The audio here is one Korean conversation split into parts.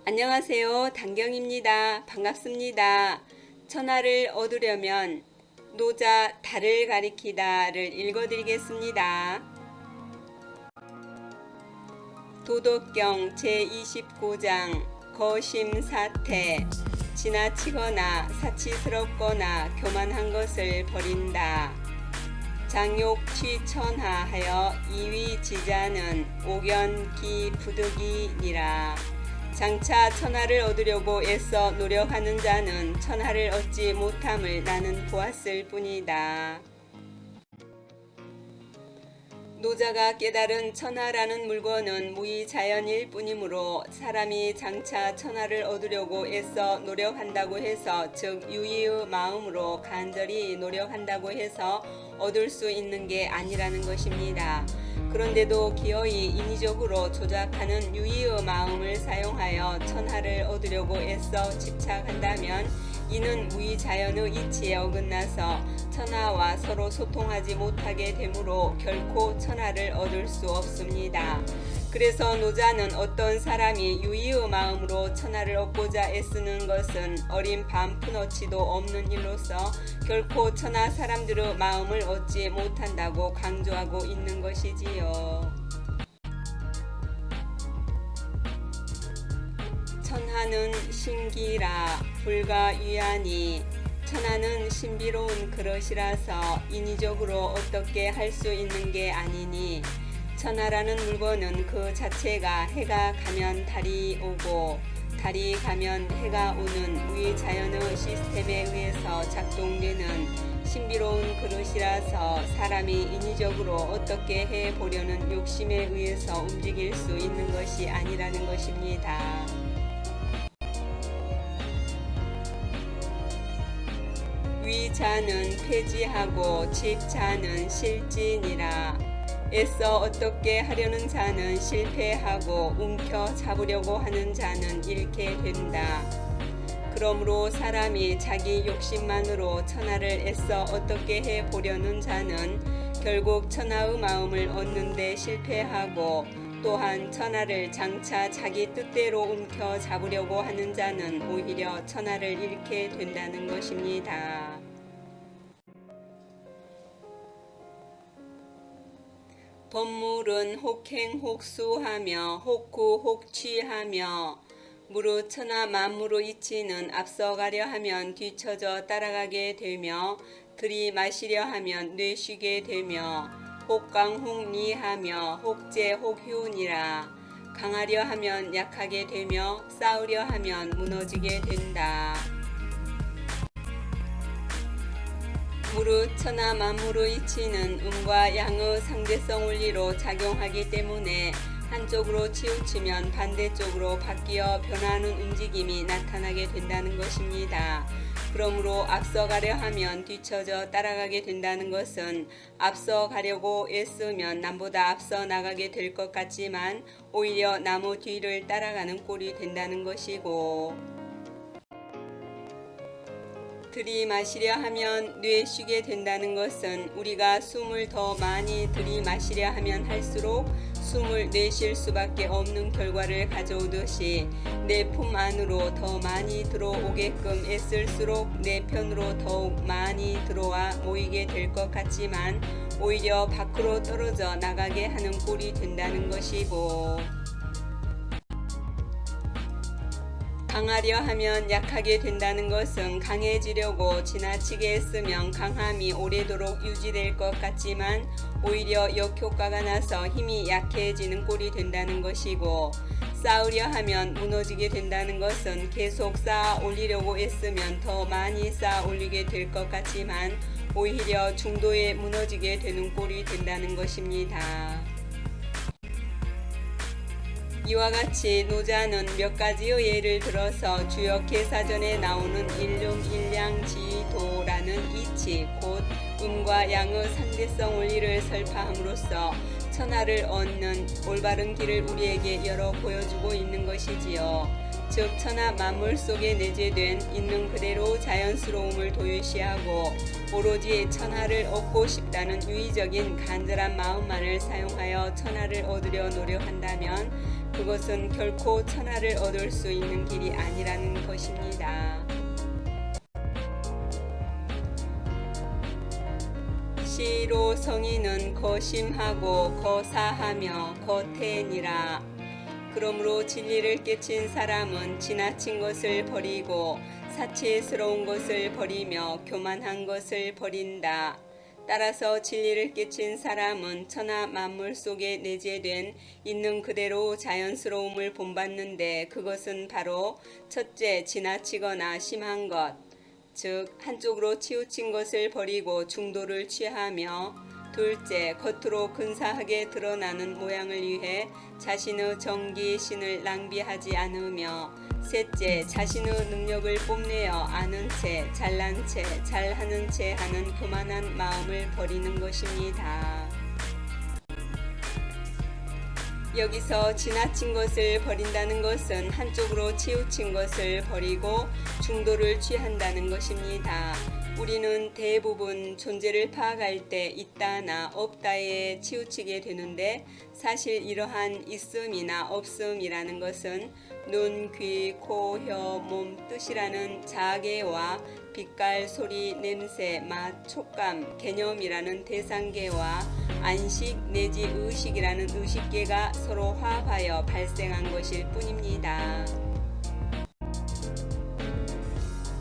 안녕하세요. 단경입니다. 반갑습니다. 천하를 얻으려면 노자 달을 가리키다를 읽어드리겠습니다. 도덕경 제29장 거심사태 지나치거나 사치스럽거나 교만한 것을 버린다. 장욕취천하하여 이위지자는 오견기부득이니라. 장차 천하를 얻으려고 애써 노력하는 자는 천하를 얻지 못함을 나는 보았을 뿐이다. 노자가 깨달은 천하라는 물건은 무의자연일 뿐이므로 사람이 장차 천하를 얻으려고 애써 노력한다고 해서, 즉 유의의 마음으로 간절히 노력한다고 해서 얻을 수 있는 게 아니라는 것입니다. 그런데도 기어이 인위적으로 조작하는 유의의 마음을 사용하여 천하를 얻으려고 애써 집착한다면 이는 무의자연의 이치에 어긋나서 천하와 서로 소통하지 못하게 되므로 결코 천하를 얻을 수 없습니다. 그래서 노자는 어떤 사람이 유의의 마음으로 천하를 얻고자 애쓰는 것은 어린 반푼어치도 없는 일로서 결코 천하 사람들의 마음을 얻지 못한다고 강조하고 있는 것이지요. 천하는 신기라 불가위하니, 천하는 신비로운 그릇이라서 인위적으로 어떻게 할 수 있는 게 아니니, 천하라는 물건은 그 자체가 해가 가면 달이 오고 달이 가면 해가 오는 무의자연의 시스템에 의해서 작동되는 신비로운 그릇이라서 사람이 인위적으로 어떻게 해보려는 욕심에 의해서 움직일 수 있는 것이 아니라는 것입니다. 위자는 폐지하고 집자는 실진이라. 애써 어떻게 하려는 자는 실패하고 움켜잡으려고 하는 자는 잃게 된다. 그러므로 사람이 자기 욕심만으로 천하를 애써 어떻게 해보려는 자는 결국 천하의 마음을 얻는 데 실패하고, 또한 천하를 장차 자기 뜻대로 움켜잡으려고 하는 자는 오히려 천하를 잃게 된다는 것입니다. 법물은 혹행혹수하며 혹구혹취하며, 무릇 천하 만물의 이치는 앞서가려 하면 뒤처져 따라가게 되며, 들이마시려 하면 뇌쉬게 되며, 혹강혹리하며 혹재혹휴니라. 강하려 하면 약하게 되며 싸우려 하면 무너지게 된다. 무릇 천하 만물의 이치는 음과 양의 상대성 원리로 작용하기 때문에 한쪽으로 치우치면 반대쪽으로 바뀌어 변하는 움직임이 나타나게 된다는 것입니다. 그러므로 앞서가려 하면 뒤처져 따라가게 된다는 것은 앞서가려고 애쓰면 남보다 앞서 나가게 될 것 같지만 오히려 나무 뒤를 따라가는 꼴이 된다는 것이고, 들이마시려 하면 뇌쉬게 된다는 것은 우리가 숨을 더 많이 들이마시려 하면 할수록 숨을 내쉴 수밖에 없는 결과를 가져오듯이 내 품 안으로 더 많이 들어오게끔 애쓸수록 내 편으로 더욱 많이 들어와 모이게 될 것 같지만 오히려 밖으로 떨어져 나가게 하는 꼴이 된다는 것이고, 강하려 하면 약하게 된다는 것은 강해지려고 지나치게 애쓰면 강함이 오래도록 유지될 것 같지만 오히려 역효과가 나서 힘이 약해지는 꼴이 된다는 것이고, 쌓으려 하면 무너지게 된다는 것은 계속 쌓아 올리려고 애쓰면 더 많이 쌓아 올리게 될 것 같지만 오히려 중도에 무너지게 되는 꼴이 된다는 것입니다. 이와 같이 노자는 몇 가지의 예를 들어서 주역회사전에 나오는 일lum일량지도라는 이치, 곧 음과 양의 상대성 원리를 설파함으로써 천하를 얻는 올바른 길을 우리에게 열어 보여주고 있는 것이지요. 즉 천하 만물 속에 내재된 있는 그대로 자연스러움을 도외시하고 오로지 천하를 얻고 싶다는 유의적인 간절한 마음만을 사용하여 천하를 얻으려 노력한다면 그것은 결코 천하를 얻을 수 있는 길이 아니라는 것입니다. 시로 성인은 거심하고 거사하며 거태니라. 그러므로 진리를 깨친 사람은 지나친 것을 버리고 사치스러운 것을 버리며 교만한 것을 버린다. 따라서 진리를 깨친 사람은 천하 만물 속에 내재된 있는 그대로 자연스러움을 본받는데 그것은 바로 첫째 지나치거나 심한 것, 즉 한쪽으로 치우친 것을 버리고 중도를 취하며 둘째 겉으로 근사하게 드러나는 모양을 위해 자신의 정기신을 낭비하지 않으며 셋째 자신의 능력을 뽐내어 아는 채 잘난 채 잘하는 채 하는 교만한 마음을 버리는 것입니다. 여기서 지나친 것을 버린다는 것은 한쪽으로 치우친 것을 버리고 중도를 취한다는 것입니다. 우리는 대부분 존재를 파악할 때 있다나 없다에 치우치게 되는데 사실 이러한 있음이나 없음이라는 것은 눈, 귀, 코, 혀, 몸, 뜻이라는 자계와 빛깔, 소리, 냄새, 맛, 촉감, 개념이라는 대상계와 안식 내지 의식이라는 의식계가 서로 화합하여 발생한 것일 뿐입니다.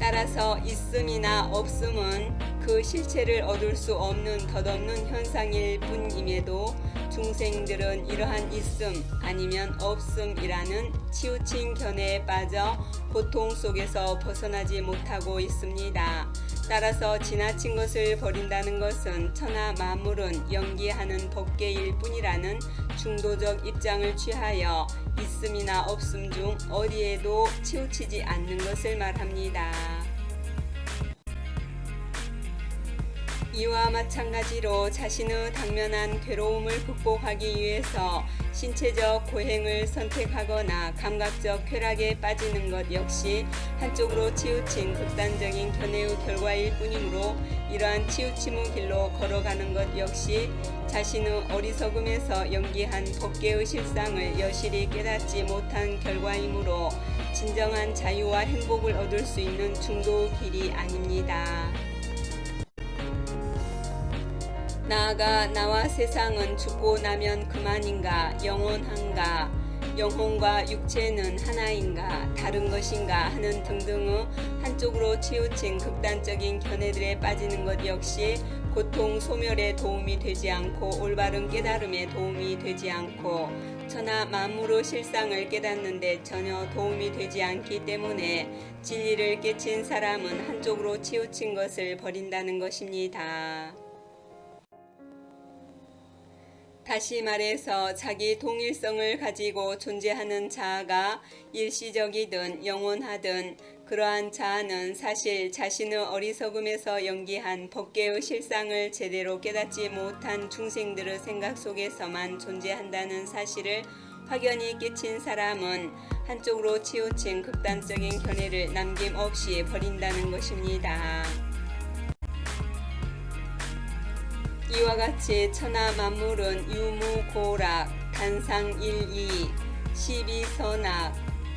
따라서 있음이나 없음은 그 실체를 얻을 수 없는 덧없는 현상일 뿐임에도 중생들은 이러한 있음 아니면 없음이라는 치우친 견해에 빠져 고통 속에서 벗어나지 못하고 있습니다. 따라서 지나친 것을 버린다는 것은 천하 만물은 연기하는 법계일 뿐이라는 중도적 입장을 취하여 있음이나 없음 중 어디에도 치우치지 않는 것을 말합니다. 이와 마찬가지로 자신의 당면한 괴로움을 극복하기 위해서 신체적 고행을 선택하거나 감각적 쾌락에 빠지는 것 역시 한쪽으로 치우친 극단적인 견해의 결과일 뿐이므로 이러한 치우침의 길로 걸어가는 것 역시 자신의 어리석음에서 연기한 법계의 실상을 여실히 깨닫지 못한 결과이므로 진정한 자유와 행복을 얻을 수 있는 중도의 길이 아닙니다. 나아가 나와 세상은 죽고 나면 그만인가, 영원한가, 영혼과 육체는 하나인가, 다른 것인가 하는 등등의 한쪽으로 치우친 극단적인 견해들에 빠지는 것 역시 고통 소멸에 도움이 되지 않고 올바른 깨달음에 도움이 되지 않고 천하 만물의 실상을 깨닫는데 전혀 도움이 되지 않기 때문에 진리를 깨친 사람은 한쪽으로 치우친 것을 버린다는 것입니다. 다시 말해서 자기 동일성을 가지고 존재하는 자아가 일시적이든 영원하든 그러한 자아는 사실 자신의 어리석음에서 연기한 법계의 실상을 제대로 깨닫지 못한 중생들의 생각 속에서만 존재한다는 사실을 확연히 깨친 사람은 한쪽으로 치우친 극단적인 견해를 남김없이 버린다는 것입니다. 이와 같이 천하 만물은 유무고락, 단상일이, 시비선악,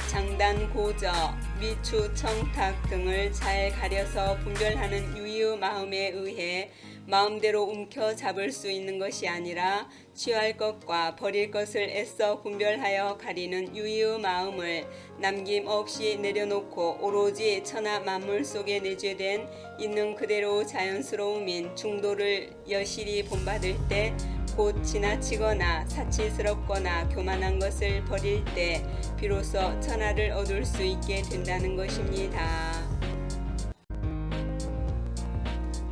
장단고저, 미추청탁 등을 잘 가려서 분별하는 유의의 마음에 의해 마음대로 움켜잡을 수 있는 것이 아니라 취할 것과 버릴 것을 애써 분별하여 가리는 유의의 마음을 남김없이 내려놓고 오로지 천하 만물 속에 내재된 있는 그대로 자연스러움인 중도를 여실히 본받을 때 곧 지나치거나 사치스럽거나 교만한 것을 버릴 때 비로소 천하를 얻을 수 있게 된다는 것입니다.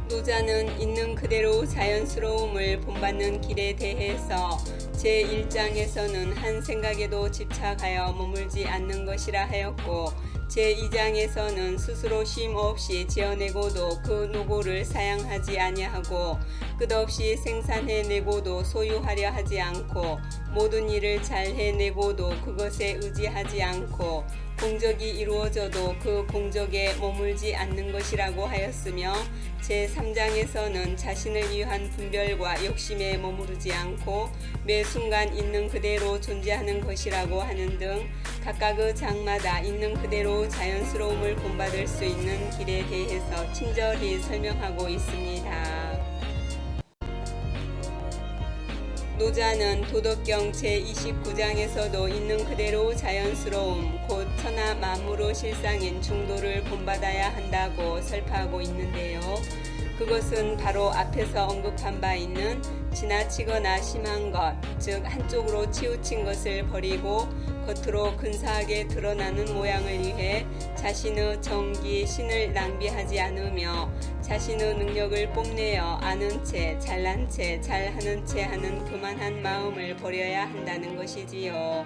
노자는 있는 그대로 자연스러움을 본받는 길에 대해서 제1장에서는 한 생각에도 집착하여 머물지 않는 것이라 하였고 제2장에서는 스스로 쉼 없이 지어내고도 그 노고를 사양하지 아니하고 끝없이 생산해내고도 소유하려 하지 않고 모든 일을 잘 해내고도 그것에 의지하지 않고 공적이 이루어져도 그 공적에 머물지 않는 것이라고 하였으며 제3장에서는 자신을 위한 분별과 욕심에 머무르지 않고 매 순간 있는 그대로 존재하는 것이라고 하는 등 각각의 장마다 있는 그대로 자연스러움을 본받을 수 있는 길에 대해서 친절히 설명하고 있습니다. 노자는 도덕경 제29장에서도 있는 그대로 자연스러움, 곧 천하 만물의 실상인 중도를 본받아야 한다고 설파하고 있는데요. 그것은 바로 앞에서 언급한 바 있는 지나치거나 심한 것, 즉 한쪽으로 치우친 것을 버리고 겉으로 근사하게 드러나는 모양을 위해 자신의 정기, 신을 낭비하지 않으며 자신의 능력을 뽐내어 아는 채, 잘난 채, 잘하는 채 하는 교만한 마음을 버려야 한다는 것이지요.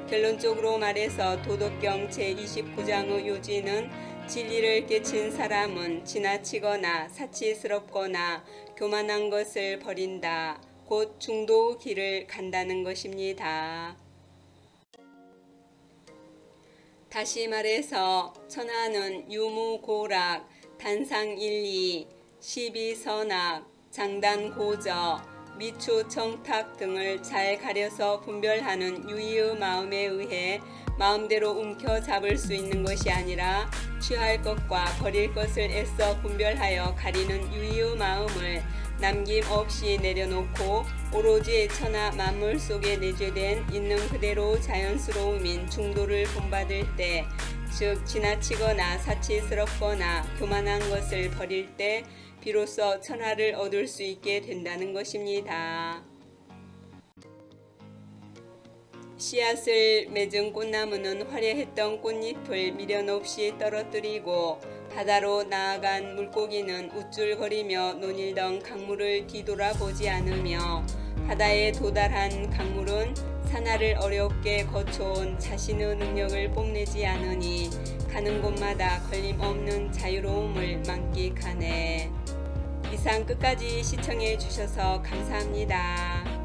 결론적으로 말해서 도덕경 제29장의 요지는 진리를 깨친 사람은 지나치거나 사치스럽거나 교만한 것을 버린다. 곧 중도의 길을 간다는 것입니다. 다시 말해서 천하는 유무고락, 단상일리, 시비선악, 장단고저, 미추청탁 등을 잘 가려서 분별하는 유의의 마음에 의해 마음대로 움켜잡을 수 있는 것이 아니라 취할 것과 버릴 것을 애써 분별하여 가리는 유의의 마음을 남김없이 내려놓고 오로지 천하 만물 속에 내재된 있는 그대로 자연스러움인 중도를 본받을 때, 즉 지나치거나 사치스럽거나 교만한 것을 버릴 때 비로소 천하를 얻을 수 있게 된다는 것입니다. 씨앗을 맺은 꽃나무는 화려했던 꽃잎을 미련 없이 떨어뜨리고 바다로 나아간 물고기는 우쭐거리며 논일던 강물을 뒤돌아보지 않으며 바다에 도달한 강물은 산하를 어렵게 거쳐온 자신의 능력을 뽐내지 않으니 가는 곳마다 걸림없는 자유로움을 만끽하네. 이상 끝까지 시청해 주셔서 감사합니다.